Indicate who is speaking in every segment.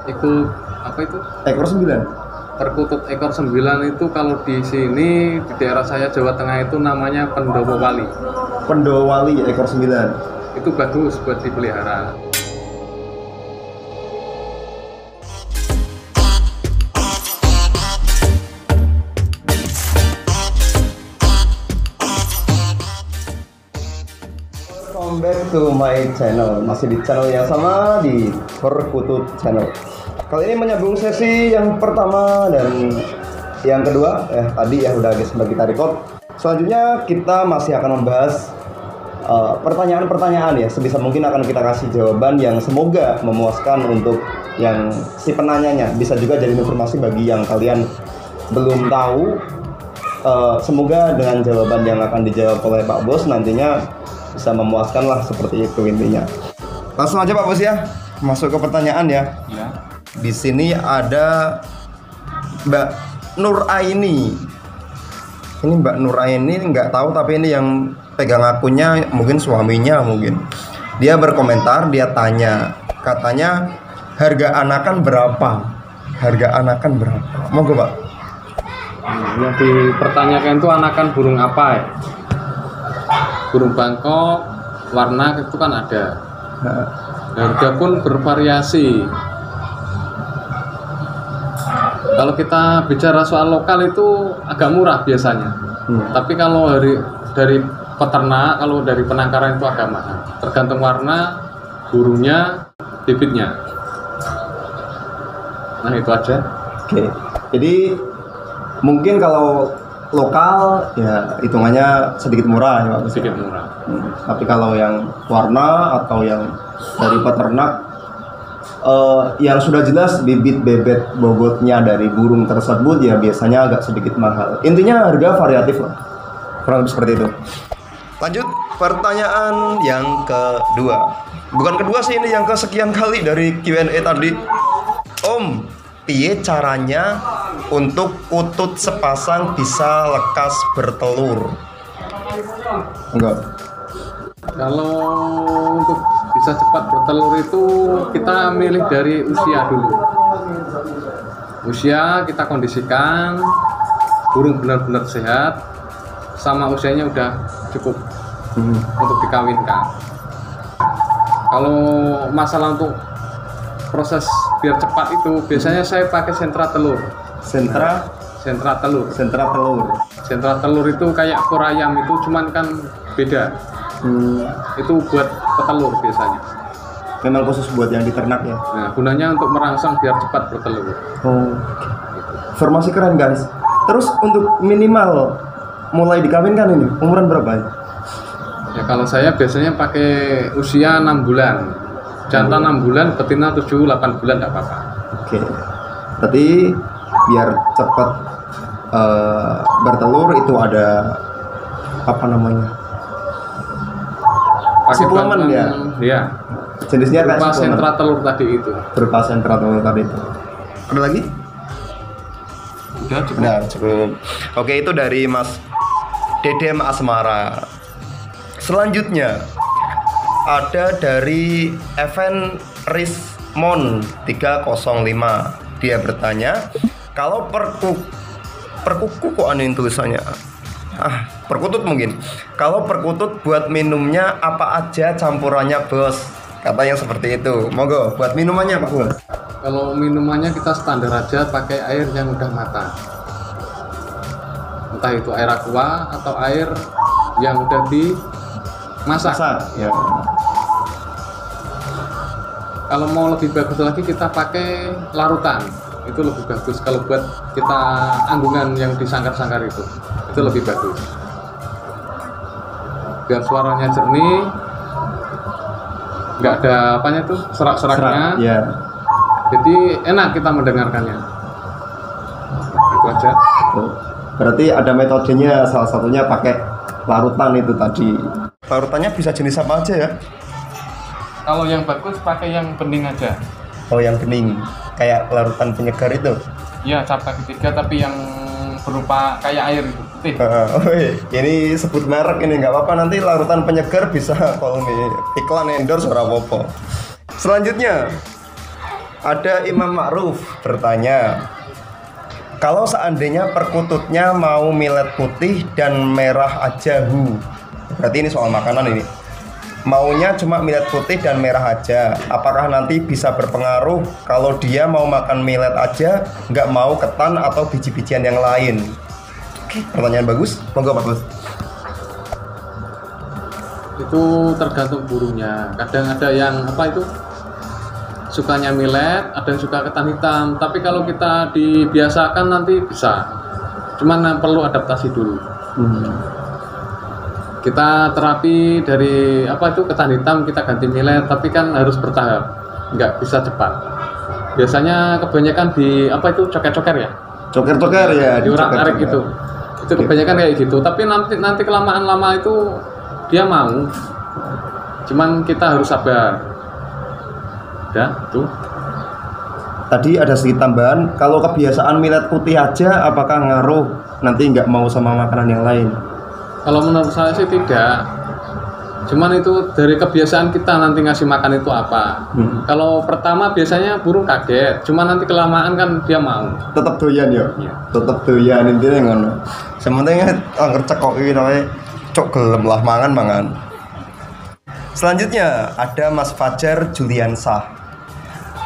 Speaker 1: Ikut apa itu?
Speaker 2: Ekor 9.
Speaker 1: Perkutut ekor 9 itu kalau di sini di daerah saya Jawa Tengah itu namanya Pendowo Wali.
Speaker 2: Pendowo Wali ekor 9.
Speaker 1: Itu bagus buat dipelihara.
Speaker 2: Welcome back to my channel. Masih di channel yang sama, di Perkutut Channel. Kali ini menyambung sesi yang pertama dan yang kedua. Tadi ya udah guys, sudah kita record. Selanjutnya kita masih akan membahas pertanyaan-pertanyaan ya. Sebisa mungkin akan kita kasih jawaban yang semoga memuaskan untuk yang si penanyanya. Bisa juga jadi informasi bagi yang kalian belum tahu. Semoga dengan jawaban yang akan dijawab oleh Pak Bos nantinya bisa memuaskan lah, seperti itu intinya. Langsung aja Pak Bos ya, masuk ke pertanyaan ya.
Speaker 1: Ya.
Speaker 2: Di sini ada Mbak Nur Aini. Ini Mbak Nur Aini nggak tahu, tapi ini yang pegang akunnya mungkin suaminya mungkin. Dia berkomentar, dia tanya, katanya harga anakan berapa? Harga anakan berapa? Monggo Pak.
Speaker 1: Yang dipertanyakan itu anakan burung apa ya? Burung Bangkok, warna itu kan ada. Harga pun bervariasi. Kalau kita bicara soal lokal itu agak murah biasanya. Tapi kalau dari peternak, kalau dari penangkaran itu agak mahal. Tergantung warna, burungnya, bibitnya. Nah itu aja.
Speaker 2: Oke. Jadi mungkin kalau lokal ya hitungannya sedikit murah ya Pak.
Speaker 1: Sedikit murah.
Speaker 2: Tapi kalau yang warna atau yang dari peternak yang sudah jelas bibit bebet bobotnya dari burung tersebut ya biasanya agak sedikit mahal. Intinya harga variatif lah, kurang lebih seperti itu. Lanjut pertanyaan yang kedua. Bukan kedua sih, ini yang kesekian kali dari Q&A tadi. Om, piye caranya untuk kutut sepasang bisa lekas bertelur? Enggak.
Speaker 1: Kalau untuk bisa cepat bertelur itu kita milih dari usia dulu. Usia kita kondisikan, burung benar-benar sehat, sama usianya udah cukup untuk dikawinkan. Kalau masalah untuk proses biar cepat itu biasanya saya pakai sentra telur. Sentra telur. Sentra telur itu kayak ekor ayam itu, cuman kan beda. Itu buat petelur biasanya.
Speaker 2: Memang khusus buat yang diternak ya.
Speaker 1: Nah, gunanya untuk merangsang biar cepat bertelur.
Speaker 2: Informasi keren guys. Terus untuk minimal mulai dikawinkan ini umuran berapa ya?
Speaker 1: Ya kalau saya biasanya pakai usia 6 bulan. Jantan 6 bulan, betina 7-8 bulan enggak apa-apa.
Speaker 2: Oke. Berarti biar cepat bertelur itu ada apa namanya? Suplemen ya?
Speaker 1: Iya.
Speaker 2: Jenisnya
Speaker 1: berupa
Speaker 2: kayak
Speaker 1: sentra telur tadi itu.
Speaker 2: Berupa sentra telur tadi itu. Ada lagi?
Speaker 1: Udah cukup.
Speaker 2: Nah, cukup. Oke, itu dari Mas Dedem Asmara. Selanjutnya ada dari Evan Rismon 305. Dia bertanya, kalau perkuku kok aneh tulisannya? Perkutut mungkin. Kalau perkutut buat minumnya apa aja campurannya bos? Katanya seperti itu. Monggo buat minumannya Pak Bos.
Speaker 1: Kalau minumannya kita standar aja, pakai air yang udah matang. Entah itu air aqua atau air yang udah dimasak.
Speaker 2: Ya.
Speaker 1: Kalau mau lebih bagus lagi kita pakai larutan. Itu lebih bagus kalau buat kita anggungan yang disangkar-sangkar itu lebih bagus biar suaranya jernih, nggak ada apanya tuh serak-seraknya.
Speaker 2: Ya.
Speaker 1: Jadi enak kita mendengarkannya. Itu aja.
Speaker 2: Berarti ada metodenya, salah satunya pakai larutan itu tadi. Larutannya bisa jenis apa aja ya?
Speaker 1: Kalau yang bagus pakai yang bening aja.
Speaker 2: Oh, yang bening, kayak larutan penyegar itu.
Speaker 1: Iya, Cabang Ketiga tapi yang berupa kayak air itu.
Speaker 2: Ini sebut merek ini nggak apa-apa, nanti larutan penyegar bisa kalau nih iklan endorse ora apa-apa. Selanjutnya Ada Imam Ma'ruf bertanya, kalau seandainya perkututnya mau millet putih dan merah aja, berarti ini soal makanan ini. Maunya cuma millet putih dan merah aja, apakah nanti bisa berpengaruh kalau dia mau makan millet aja, nggak mau ketan atau biji-bijian yang lain? Oke, pertanyaan bagus. Monggo Pak Bos.
Speaker 1: Itu tergantung burungnya. Kadang ada yang apa itu sukanya millet, ada yang suka ketan hitam. Tapi kalau kita dibiasakan nanti bisa. Cuman perlu adaptasi dulu. Kita terapi dari apa itu ketan hitam kita ganti millet, tapi kan harus bertahap, nggak bisa cepat. Biasanya kebanyakan di apa itu coker-coker ya?
Speaker 2: Coker-coker ya,
Speaker 1: diurak-arik gitu. Itu kebanyakan kayak gitu. Tapi nanti kelamaan lama itu dia mau. Cuman kita harus sabar. Udah, tuh.
Speaker 2: Tadi ada sedikit tambahan, kalau kebiasaan millet putih aja apakah ngaruh nanti nggak mau sama makanan yang lain?
Speaker 1: Kalau menurut saya sih tidak. Cuman itu dari kebiasaan kita nanti ngasih makan itu apa. Kalau pertama biasanya burung kaget, cuman nanti kelamaan kan dia mau.
Speaker 2: Tetap doyan ya?
Speaker 1: Iya.
Speaker 2: Tetap doyan intinya ngono. Sementing angker cekoki namanya cok gelem lah mangan. Selanjutnya ada Mas Fajar Juliansah.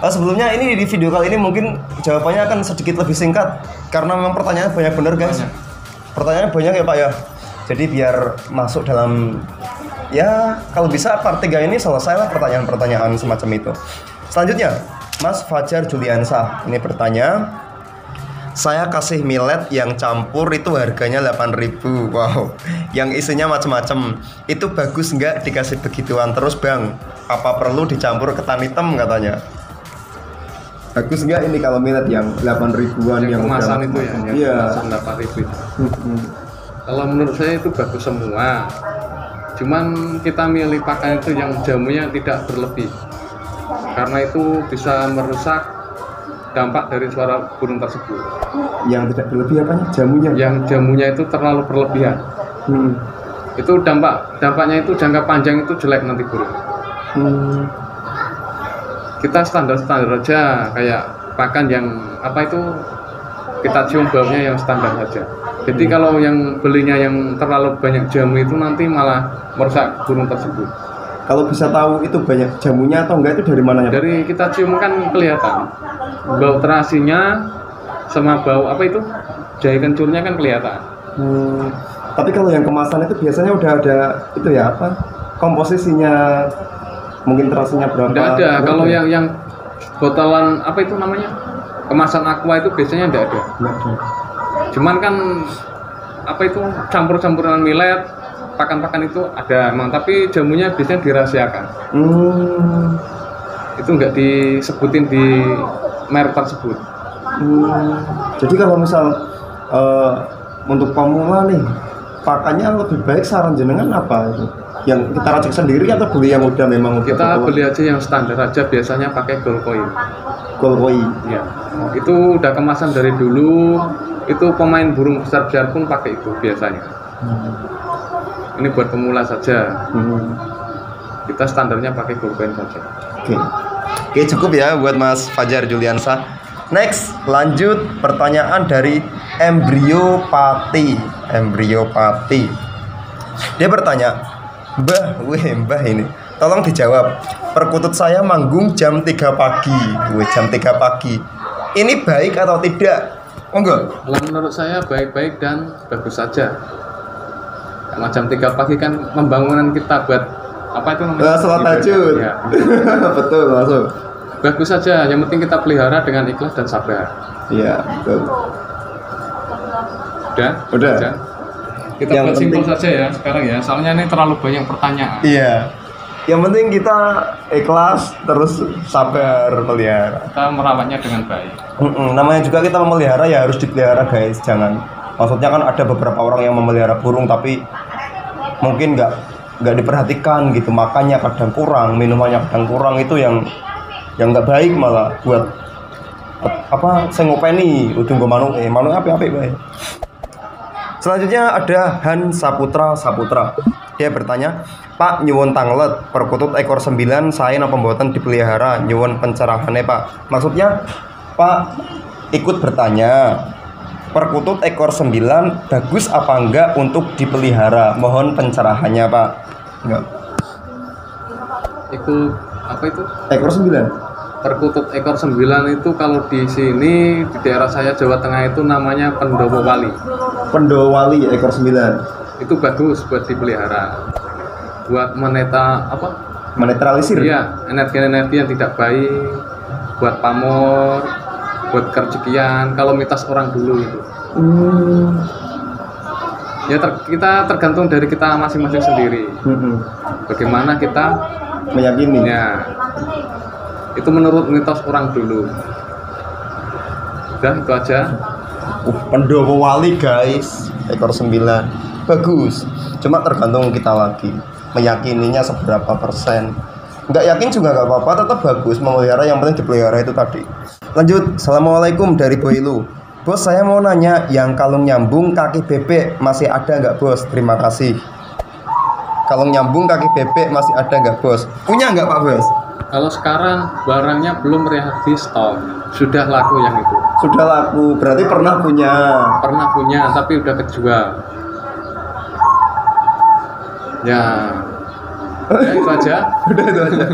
Speaker 2: Sebelumnya ini di video kali ini mungkin jawabannya akan sedikit lebih singkat karena memang pertanyaannya banyak bener guys. Pertanyaannya banyak ya Pak ya. Jadi biar masuk dalam ya kalau bisa part 3 ini selesailah pertanyaan-pertanyaan semacam itu. Selanjutnya Mas Fajar Juliansah ini bertanya, saya kasih millet yang campur itu harganya 8.000. Wow, yang isinya macam-macam. Itu bagus nggak dikasih begituan terus Bang? Apa perlu dicampur ketan hitam katanya? Bagus nggak ini kalau millet yang 8.000-an yang
Speaker 1: kemasan itu ya?
Speaker 2: Iya.
Speaker 1: Kemasan 8.000 itu. Kalau menurut saya itu bagus semua. Cuman kita milih pakan itu yang jamunya tidak berlebih. Karena itu bisa merusak dampak dari suara burung tersebut.
Speaker 2: Yang tidak berlebih apanya? Jamunya?
Speaker 1: Yang jamunya itu terlalu berlebihan. Itu dampaknya itu jangka panjang itu jelek nanti burung. Kita standar aja, kayak pakan yang apa itu kita cium baunya yang standar saja. Jadi kalau yang belinya yang terlalu banyak jamu itu nanti malah merusak burung tersebut.
Speaker 2: Kalau bisa tahu itu banyak jamunya atau enggak itu dari mananya?
Speaker 1: Dari kita cium kan kelihatan. Bau terasinya sama bau apa itu jahe kencurnya kan kelihatan.
Speaker 2: Tapi kalau yang kemasan itu biasanya udah ada itu ya apa komposisinya, mungkin terasinya berapa?
Speaker 1: Tidak ada. Kalau yang botolan apa itu namanya kemasan aqua itu biasanya tidak ada. Cuman kan apa itu campur-campuran millet, pakan-pakan itu ada emang, tapi jamunya biasanya dirahasiakan. Itu nggak disebutin di merek tersebut.
Speaker 2: Jadi kalau misal untuk pemula nih, pakannya lebih baik saran jenengan apa itu? Yang kita racik sendiri atau beli yang udah memang
Speaker 1: kita beli aja yang standar aja, biasanya pakai gold coin.
Speaker 2: Gold coin.
Speaker 1: Ya. Itu udah kemasan dari dulu. Itu pemain burung besar-besar pun pakai itu biasanya. Ini buat pemula saja. Kita standarnya pakai gold coin saja.
Speaker 2: Oke, cukup ya buat Mas Fajar Juliansah. Next, lanjut pertanyaan dari Embryopati. Dia bertanya, Mbah ini, tolong dijawab. Perkutut saya manggung jam 3 pagi. Jam 3 pagi. Ini baik atau tidak? Enggak.
Speaker 1: Kalau menurut saya baik-baik dan bagus saja. Karena jam 3 pagi kan pembangunan kita buat apa itu namanya?
Speaker 2: Sholat tahajud. Ya. Betul, masuk.
Speaker 1: Bagus saja, yang penting kita pelihara dengan ikhlas dan sabar.
Speaker 2: Iya, betul.
Speaker 1: Udah. Kita buat simpel saja ya sekarang ya. Soalnya ini terlalu banyak pertanyaan.
Speaker 2: Iya. Yang penting kita ikhlas terus sabar melihara.
Speaker 1: Kita merawatnya dengan baik.
Speaker 2: Namanya juga kita memelihara ya harus dipelihara guys. Jangan, maksudnya kan ada beberapa orang yang memelihara burung tapi mungkin nggak diperhatikan gitu, makannya kadang kurang, minumannya kadang kurang, itu yang nggak baik malah buat apa sengopeni ujung manu apa baik. Selanjutnya ada Han Saputra. Dia bertanya, Pak nyuwun tanglet perkutut ekor 9 saya napa mboten dipelihara nyuwun pencerahannya Pak. Maksudnya Pak ikut bertanya, perkutut ekor 9 bagus apa enggak untuk dipelihara? Mohon pencerahannya Pak. Enggak.
Speaker 1: Itu apa itu?
Speaker 2: Ekor 9.
Speaker 1: Perkutut ekor 9 itu kalau di sini di daerah saya Jawa Tengah itu namanya pendowo wali.
Speaker 2: Pendowo wali ekor 9.
Speaker 1: Itu bagus buat dipelihara. Buat
Speaker 2: Menetralisir.
Speaker 1: Iya, energi-energi yang tidak baik, buat pamor, buat kerjekian, kalau mitos orang dulu itu. Ya kita tergantung dari kita masing-masing sendiri. Bagaimana kita
Speaker 2: Meyakininya.
Speaker 1: Itu menurut mitos orang dulu. Udah itu aja.
Speaker 2: Pendowo wali guys, ekor 9 bagus. Cuma tergantung kita lagi meyakininya seberapa persen. Nggak yakin juga nggak apa-apa, tetap bagus memelihara, yang penting dipelihara itu tadi. Lanjut. Assalamualaikum dari Boilu. Bos, saya mau nanya, yang kalung nyambung kaki bebek masih ada nggak bos? Terima kasih. Kalung nyambung kaki bebek masih ada nggak bos? Punya nggak Pak Bos?
Speaker 1: Kalau sekarang barangnya belum habis stok, sudah laku yang itu.
Speaker 2: Sudah laku, berarti pernah punya.
Speaker 1: Pernah punya, tapi udah kejual. Ya itu aja.
Speaker 2: Udah itu aja.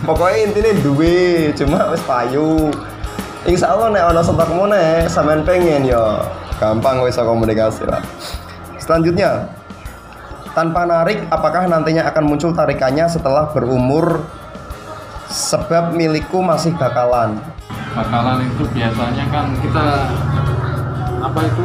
Speaker 2: Pokoknya intinya duwe, cuma wis payu. Insya Allah nek ono stokmu nek sampean pengen ya gampang wis komunikasi lah. Selanjutnya, tanpa narik, apakah nantinya akan muncul tarikannya setelah berumur? Sebab milikku masih bakalan.
Speaker 1: Bakalan itu biasanya kan kita apa itu